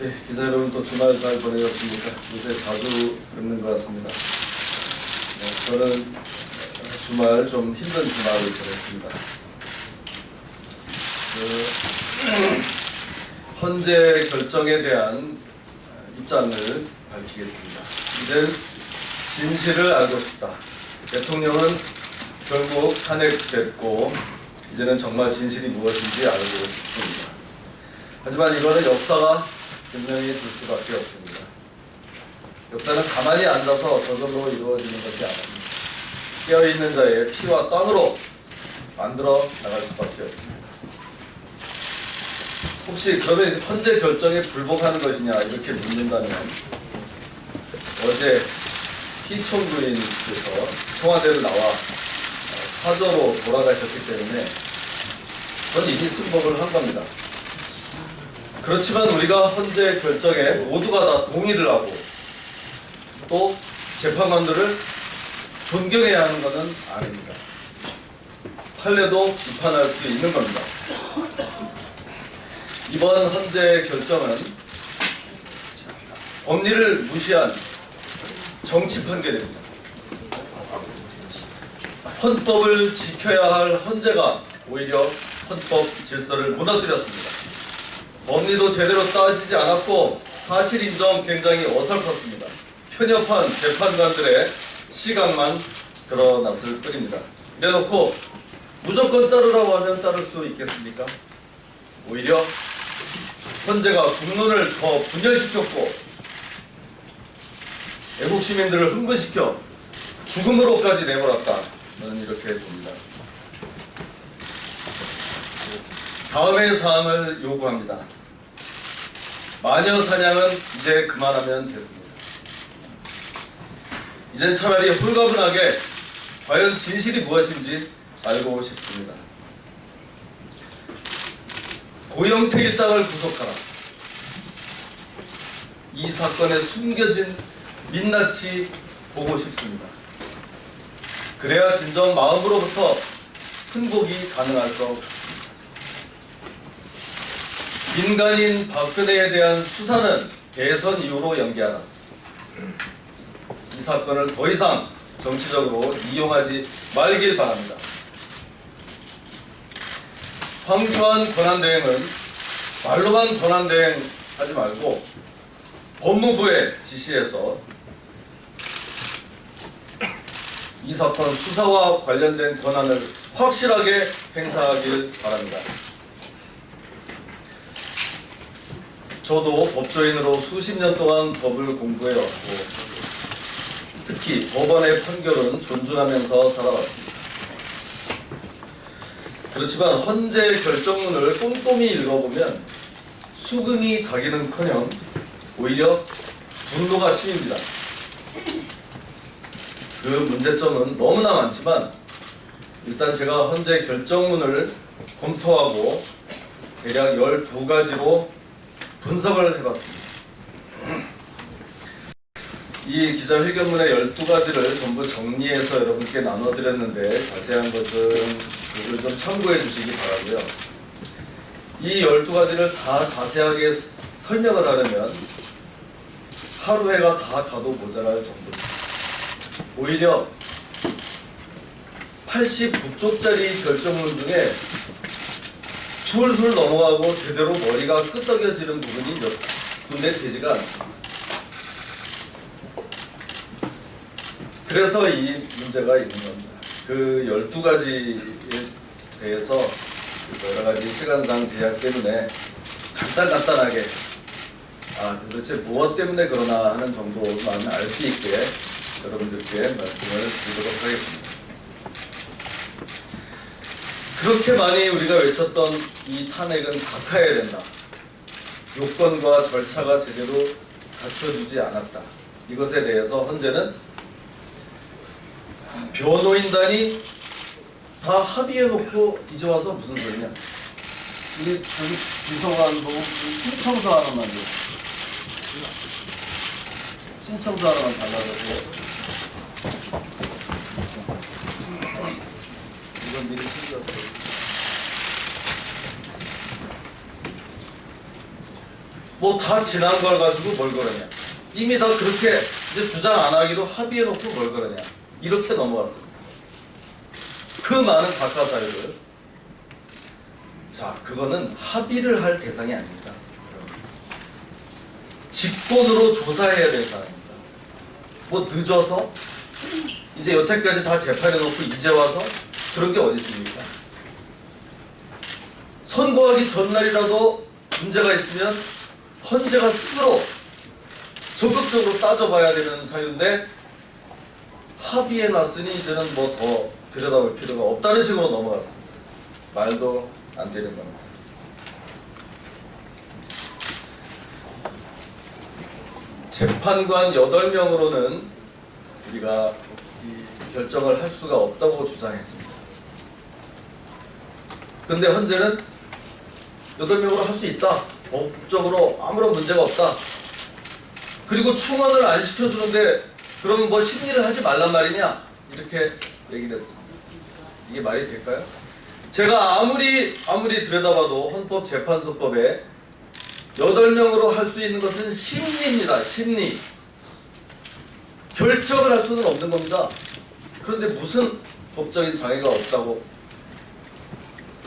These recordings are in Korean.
네, 기자 여러분 또 주말 잘 보내셨습니까? 요새 자주 뵙는 것 같습니다. 네, 저는 주말 좀 힘든 주말을 보냈습니다. 헌재 결정에 대한 입장을 밝히겠습니다. 이젠 진실을 알고 싶다. 대통령은 결국 탄핵됐고 이제는 정말 진실이 무엇인지 알고 싶습니다. 하지만 이거는 역사가 증명해 줄 수밖에 없습니다. 역사는 가만히 앉아서 저절로 이루어지는 것이 아닙니다. 깨어있는 자의 피와 땀으로 만들어 나갈 수밖에 없습니다. 혹시 그러면 헌재 결정에 불복하는 것이냐 이렇게 묻는다면 어제 피청구인께서 청와대를 나와 사저로 돌아가셨기 때문에 전 이미 승복을 한 겁니다. 그렇지만 우리가 헌재 결정에 모두가 다 동의를 하고 또 재판관들을 존경해야 하는 것은 아닙니다. 판례도 비판할 수 있는 겁니다. 이번 헌재 결정은 법리를 무시한 정치 판결입니다. 헌법을 지켜야 할 헌재가 오히려 헌법 질서를 무너뜨렸습니다. 법리도 제대로 따지지 않았고 사실 인정 굉장히 어설펐습니다. 편협한 재판관들의 시각만 드러났을 뿐입니다. 이래놓고 무조건 따르라고 하면 따를 수 있겠습니까? 오히려 헌재가 국론을 더 분열시켰고 애국 시민들을 흥분시켜 죽음으로까지 내몰았다. 저는 이렇게 봅니다. 다음의 사항을 요구합니다. 마녀 사냥은 이제 그만하면 됐습니다. 이젠 차라리 홀가분하게 과연 진실이 무엇인지 알고 싶습니다. 고영태 일당을 구속하라. 이 사건에 숨겨진 민낯이 보고 싶습니다. 그래야 진정 마음으로부터 승복이 가능할 것 같습니다. 민간인 박근혜에 대한 수사는 대선 이후로 연기하라. 이 사건을 더 이상 정치적으로 이용하지 말길 바랍니다. 황교안 권한대행은 말로만 권한대행 하지 말고 법무부에 지시해서 이 사건 수사와 관련된 권한을 확실하게 행사하길 바랍니다. 저도 법조인으로 수십 년 동안 법을 공부해왔고 특히 법원의 판결은 존중하면서 살아왔습니다. 그렇지만 헌재 결정문을 꼼꼼히 읽어보면 수긍이 가기는커녕 오히려 분노가 치밉니다. 그 문제점은 너무나 많지만 일단 제가 헌재 결정문을 검토하고 대략 12가지로 분석을 해봤습니다. 이 기자회견문의 12가지를 전부 정리해서 여러분께 나눠드렸는데 자세한 것은 그걸 좀 참고해 주시기 바라고요. 이 12가지를 다 자세하게 설명을 하려면 하루 해가 다 가도 모자랄 정도입니다. 오히려 89쪽짜리 결정문 중에 술술 넘어가고 제대로 머리가 끄덕여지는 부분이 몇 군데 되지가 않습니다. 그래서 이 문제가 있는 겁니다. 그 12가지에 대해서 여러 가지 시간상 제약 때문에 간단하게 도대체 무엇 때문에 그러나 하는 정도만 알 수 있게 여러분들께 말씀을 드리도록 하겠습니다. 그렇게 많이 우리가 외쳤던 이 탄핵은 각하해야 된다. 요건과 절차가 제대로 갖춰주지 않았다. 이것에 대해서 헌재는 변호인단이 다 합의해놓고 이제 와서 무슨 소리냐. 우리 저기 비서관 보고 신청서 하나만 줘. 신청서 하나만 달라고. 이건 미리 챙겼어요. 뭐 다 지난 걸 가지고 뭘 그러냐. 이미 다 그렇게 이제 주장 안 하기로 합의해놓고 뭘 그러냐. 이렇게 넘어갔습니다. 그 많은 각하 사유를. 자, 그거는 합의를 할 대상이 아닙니다. 직권으로 조사해야 될 사람입니다. 뭐 늦어서 이제 여태까지 다 재판해놓고 이제 와서 그런 게 어디 있습니까? 선고하기 전날이라도 문제가 있으면 헌재가 스스로 적극적으로 따져봐야 되는 사유인데 합의해놨으니 이제는 뭐 더 들여다볼 필요가 없다는 식으로 넘어갔습니다. 말도 안 되는 겁니다. 재판관 8명으로는 우리가 이 결정을 할 수가 없다고 주장했습니다. 근데 헌재는 8명으로 할 수 있다. 법적으로 아무런 문제가 없다. 그리고 충원을 안 시켜주는데 그러면 뭐 심리를 하지 말란 말이냐? 이렇게 얘기를 했습니다. 이게 말이 될까요? 제가 아무리 들여다봐도 헌법재판소법에 8명으로 할 수 있는 것은 심리입니다. 심리. 결정을 할 수는 없는 겁니다. 그런데 무슨 법적인 장애가 없다고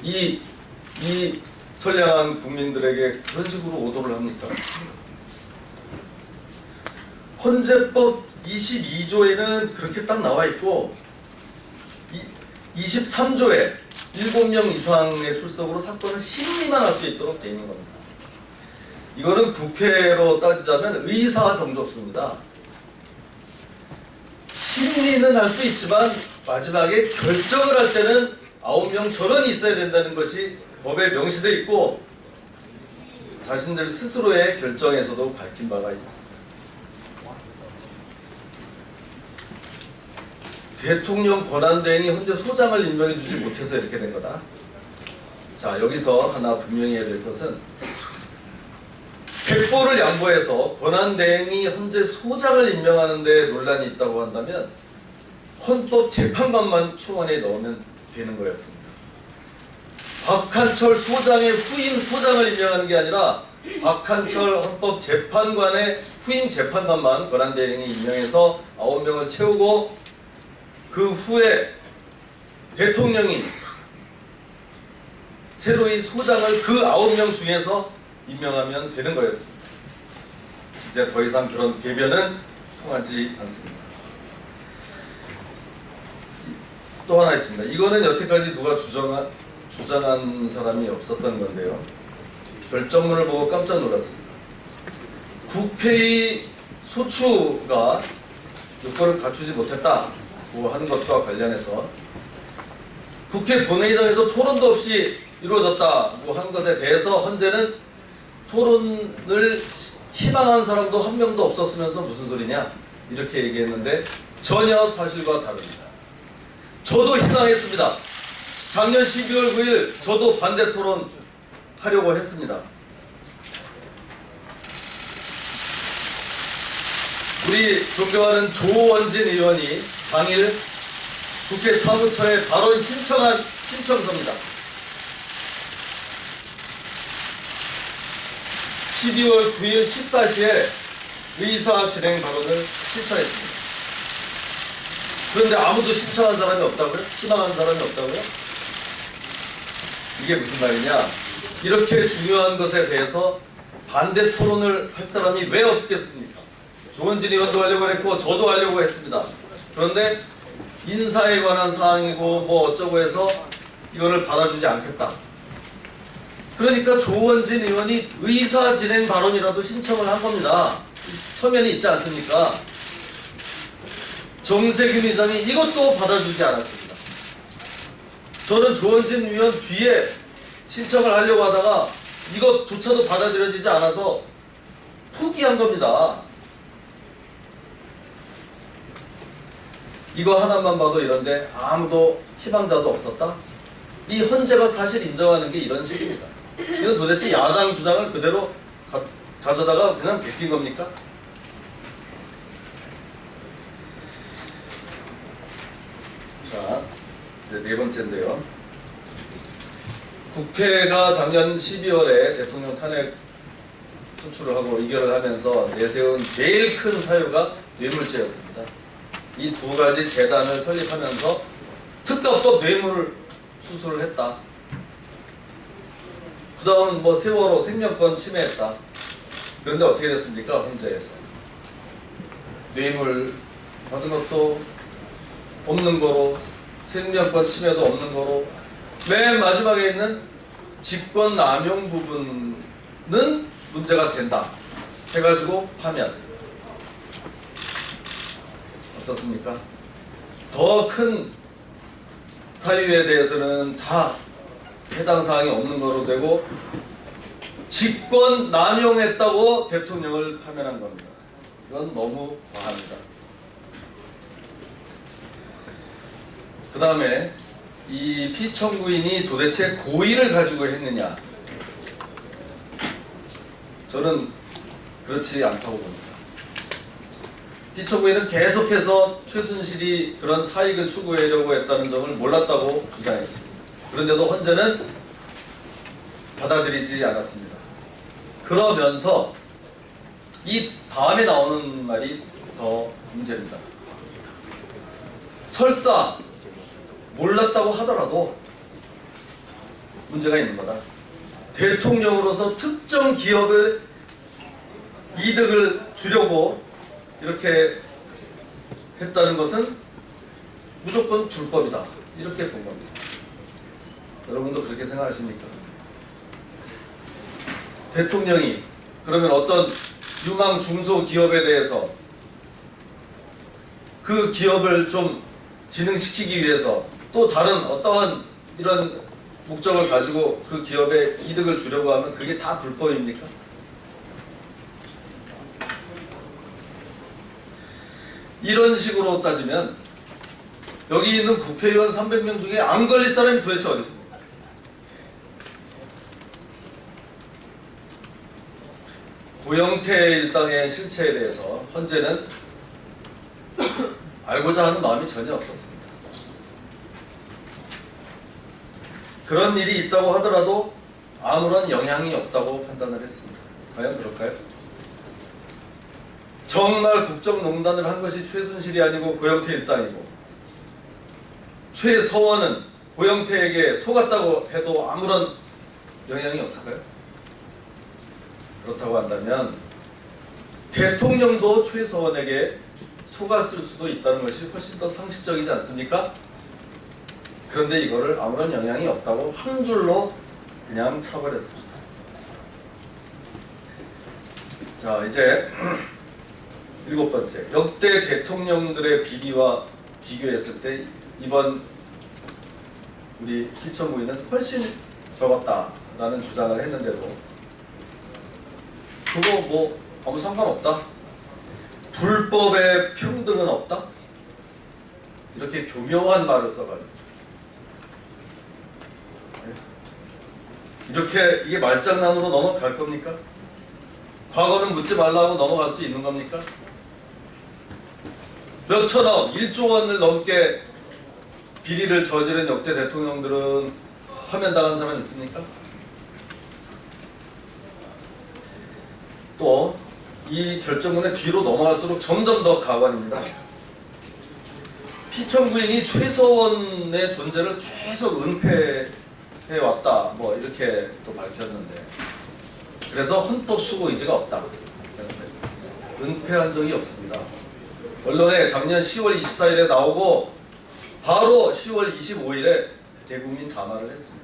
이 선량한 국민들에게 그런 식으로 오도를 합니까? 헌재법 22조에는 그렇게 딱 나와 있고 23조에 7명 이상의 출석으로 사건을 심리만 할 수 있도록 되어 있는 겁니다. 이거는 국회로 따지자면 의사 정족수입니다. 심리는 할 수 있지만 마지막에 결정을 할 때는 9명 전원이 있어야 된다는 것이 법에 명시되어 있고 자신들 스스로의 결정에서도 밝힌 바가 있습니다. 대통령 권한대행이 현재 소장을 임명해 주지 못해서 이렇게 된 거다. 자, 여기서 하나 분명히 해야 될 것은 백보를 양보해서 권한대행이 현재 소장을 임명하는 데 논란이 있다고 한다면 헌법재판관만 충원에 넣으면 되는 거였습니다. 박한철 소장의 후임 소장을 임명하는 게 아니라 박한철 헌법재판관의 후임 재판관만 권한대행이 임명해서 9명을 채우고 그 후에 대통령이 새로이 소장을 그 9명 중에서 임명하면 되는 거였습니다. 이제 더 이상 그런 개변은 통하지 않습니다. 또 하나 있습니다. 이거는 여태까지 누가 주장한 사람이 없었던 건데요. 결정문을 보고 깜짝 놀랐습니다. 국회의 소추가 요건을 갖추지 못했다고 하는 것과 관련해서 국회 본회의장에서 토론도 없이 이루어졌다고 한 것에 대해서 헌재는 토론을 희망한 사람도 한 명도 없었으면서 무슨 소리냐 이렇게 얘기했는데 전혀 사실과 다릅니다. 저도 희망했습니다. 작년 12월 9일 저도 반대 토론 하려고 했습니다. 우리 존경하는 조원진 의원이 당일 국회 사무처에 발언 신청한 신청서입니다. 12월 9일 14시에 의사 진행 발언을 신청했습니다. 그런데 아무도 신청한 사람이 없다고요? 희망한 사람이 없다고요? 이게 무슨 말이냐? 이렇게 중요한 것에 대해서 반대 토론을 할 사람이 왜 없겠습니까? 조원진 의원도 하려고 했고 저도 하려고 했습니다. 그런데 인사에 관한 사항이고 뭐 어쩌고 해서 이거를 받아주지 않겠다. 그러니까 조원진 의원이 의사 진행 발언이라도 신청을 한 겁니다. 서면이 있지 않습니까? 정세균 의장이 이것도 받아주지 않았습니다. 저는 조원진 의원 뒤에 신청을 하려고 하다가 이것조차도 받아들여지지 않아서 포기한 겁니다. 이거 하나만 봐도 이런데 아무도 희망자도 없었다? 이 헌재가 사실 인정하는 게 이런 식입니다. 이건 도대체 야당 주장을 그대로 가져다가 그냥 베낀 겁니까? 자, 이제 네 번째인데요. 국회가 작년 12월에 대통령 탄핵 선출을 하고 의결을 하면서 내세운 제일 큰 사유가 뇌물죄였습니다. 이 두 가지 재단을 설립하면서 특가법 뇌물 수수를 했다. 그 다음은 뭐 세월호 생명권 침해했다. 그런데 어떻게 됐습니까? 헌재에서 뇌물 받은 것도 없는 거로, 생명권 침해도 없는 거로, 맨 마지막에 있는 직권 남용 부분은 문제가 된다 해가지고 파면. 어떻습니까? 더 큰 사유에 대해서는 다 해당 사항이 없는 거로 되고, 직권 남용했다고 대통령을 파면한 겁니다. 이건 너무 과합니다. 그 다음에 이 피청구인이 도대체 고의를 가지고 했느냐? 저는 그렇지 않다고 봅니다. 피청구인은 계속해서 최순실이 그런 사익을 추구하려고 했다는 점을 몰랐다고 주장했습니다. 그런데도 헌재는 받아들이지 않았습니다. 그러면서 이 다음에 나오는 말이 더 문제입니다. 설사 몰랐다고 하더라도 문제가 있는 거다. 대통령으로서 특정 기업의 이득을 주려고 이렇게 했다는 것은 무조건 불법이다. 이렇게 본 겁니다. 여러분도 그렇게 생각하십니까? 대통령이 그러면 어떤 유망 중소기업에 대해서 그 기업을 좀 진흥시키기 위해서 또 다른 어떠한 이런 목적을 가지고 그 기업에 이득을 주려고 하면 그게 다 불법입니까? 이런 식으로 따지면 여기 있는 국회의원 300명 중에 안 걸릴 사람이 도대체 어디 있습니까? 고영태 일당의 실체에 대해서 헌재는 알고자 하는 마음이 전혀 없었습니다. 그런 일이 있다고 하더라도 아무런 영향이 없다고 판단을 했습니다. 과연 그럴까요? 정말 국정농단을 한 것이 최순실이 아니고 고영태 일당이고, 최서원은 고영태에게 속았다고 해도 아무런 영향이 없을까요? 그렇다고 한다면 대통령도 최서원에게 속았을 수도 있다는 것이 훨씬 더 상식적이지 않습니까? 그런데 이거를 아무런 영향이 없다고 한 줄로 그냥 쳐버렸습니다. 자, 이제 7번째, 역대 대통령들의 비리와 비교했을 때 이번 우리 피청구인은 훨씬 적었다라는 주장을 했는데도 그거 뭐 아무 상관없다, 불법의 평등은 없다, 이렇게 교묘한 말을 써가지고 이렇게 이게 말장난으로 넘어갈 겁니까? 과거는 묻지 말라고 넘어갈 수 있는 겁니까? 몇 천억, 1조 원을 넘게 비리를 저지른 역대 대통령들은 파면당한 사람 있습니까? 또 이 결정문의 뒤로 넘어갈수록 점점 더 가관입니다. 피청구인이 최서원의 존재를 계속 은폐해왔다, 뭐 이렇게 또 밝혔는데, 그래서 헌법 수호 의지가 없다. 은폐한 적이 없습니다. 언론에 작년 10월 24일에 나오고 바로 10월 25일에 대국민 담화를 했습니다.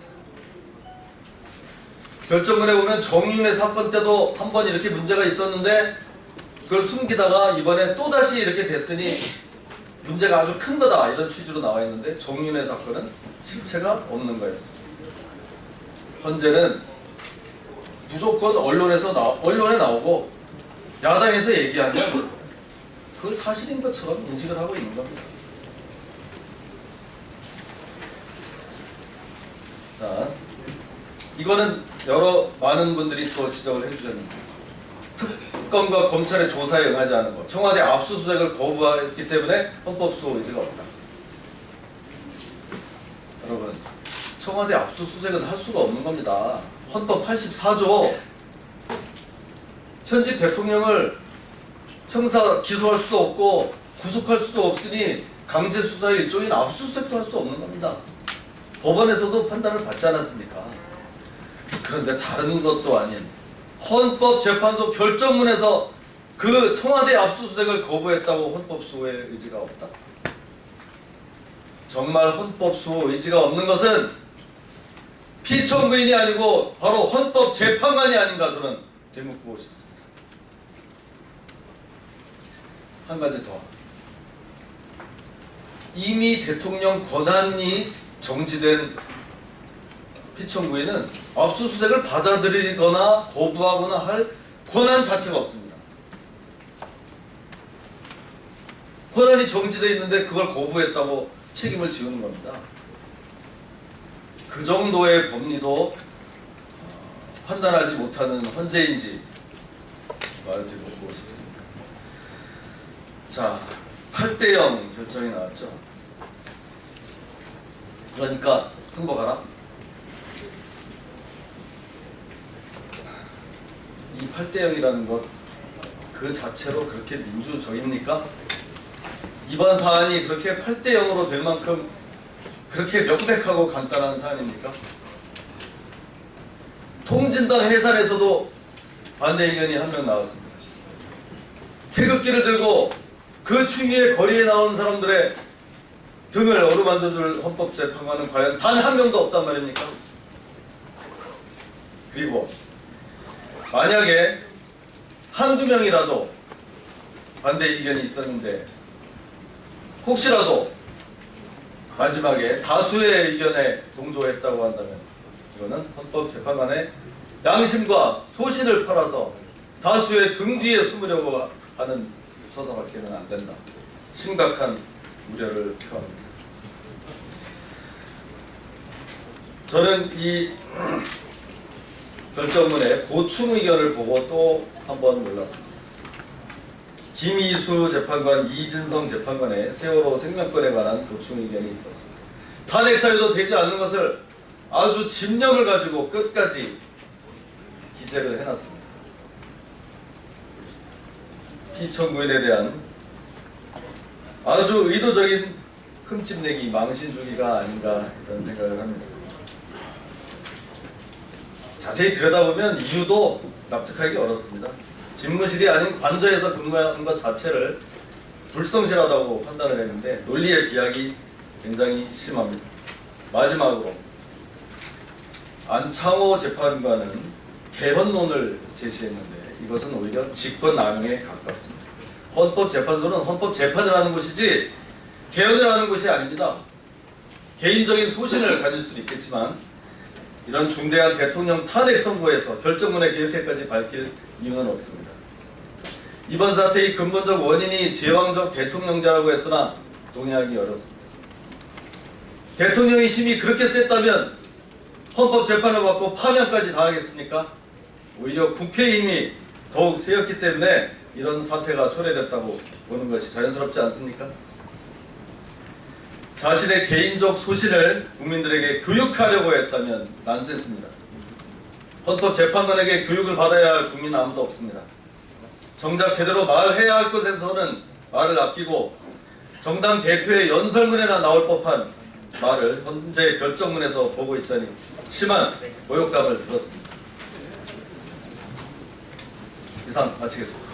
결정문에 보면 정윤회 사건 때도 한번 이렇게 문제가 있었는데 그걸 숨기다가 이번에 또다시 이렇게 됐으니 문제가 아주 큰 거다, 이런 취지로 나와 있는데 정윤회 사건은 실체가 없는 거였습니다. 현재는 무조건 언론에 나오고 야당에서 얘기하면 그 사실인 것처럼 인식을 하고 있는 겁니다. 자, 이거는 많은 분들이 또 지적을 해주셨는데, 특검과 검찰의 조사에 응하지 않은 것, 청와대 압수수색을 거부했기 때문에 헌법 수호 의지가 없다. 여러분, 청와대 압수수색은 할 수가 없는 겁니다. 헌법 84조 현직 대통령을 형사 기소할 수도 없고 구속할 수도 없으니 강제 수사의 일종인 압수수색도 할 수 없는 겁니다. 법원에서도 판단을 받지 않았습니까? 그런데 다른 것도 아닌 헌법재판소 결정문에서 그 청와대 압수수색을 거부했다고 헌법수호의 의지가 없다? 정말 헌법수호 의지가 없는 것은 피청구인이 아니고 바로 헌법재판관이 아닌가 저는 되묻고 싶습니다. 한 가지 더. 이미 대통령 권한이 정지된 피청구인은 압수수색을 받아들이거나 거부하거나 할 권한 자체가 없습니다. 권한이 정지되어 있는데 그걸 거부했다고 책임을 지우는 겁니다. 그 정도의 법리도 판단하지 못하는 헌재인지 말해드리고 싶습니다. 자, 8대0 결정이 나왔죠. 그러니까 승복하라. 이 8대0이라는 것 그 자체로 그렇게 민주적입니까? 이번 사안이 그렇게 8대0으로 될 만큼 그렇게 명백하고 간단한 사안입니까? 통진당 해산에서도 반대 의견이 한 명 나왔습니다. 태극기를 들고 그 추위에 거리에 나온 사람들의 등을 어루만져줄 헌법재판관은 과연 단 한 명도 없단 말입니까? 그리고 만약에 한두 명이라도 반대 의견이 있었는데 혹시라도 마지막에 다수의 의견에 동조했다고 한다면 이거는 헌법재판관의 양심과 소신을 팔아서 다수의 등 뒤에 숨으려고 하는 서사밖에는 안 된다. 심각한 우려를 표합니다. 저는 이 결정문의 보충 의견을 보고 또 한 번 놀랐습니다. 김희수 재판관, 이진성 재판관의 세월호 생명권에 관한 보충 의견이 있었습니다. 탄핵 사유도 되지 않는 것을 아주 집념을 가지고 끝까지 기재를 해놨습니다. 피청구인에 대한 아주 의도적인 흠집내기, 망신주기가 아닌가 이런 생각을 합니다. 자세히 들여다보면 이유도 납득하기 어렵습니다. 집무실이 아닌 관저에서 근무하는 것 자체를 불성실하다고 판단을 했는데 논리의 비약이 굉장히 심합니다. 마지막으로 안창호 재판관은 개헌론을 제시했는데 이것은 오히려 직권남용에 가깝습니다. 헌법재판소는 헌법재판을 하는 곳이지 개헌을 하는 곳이 아닙니다. 개인적인 소신을 가질 수도 있겠지만 이런 중대한 대통령 탄핵 선고에서 결정문에 이렇게까지 밝힐 이유는 없습니다. 이번 사태의 근본적 원인이 제왕적 대통령제라고 했으나 동의하기 어렵습니다. 대통령의 힘이 그렇게 셌다면 헌법재판을 받고 파면까지 당하겠습니까? 오히려 국회의 힘이 더욱 세였기 때문에 이런 사태가 초래됐다고 보는 것이 자연스럽지 않습니까? 자신의 개인적 소신을 국민들에게 교육하려고 했다면 난센스입니다. 헌법재판관에게 교육을 받아야 할 국민은 아무도 없습니다. 정작 제대로 말해야 할 곳에서는 말을 아끼고 정당 대표의 연설문에나 나올 법한 말을 헌재 결정문에서 보고 있자니 심한 모욕감을 들었습니다. 이상 마치겠습니다.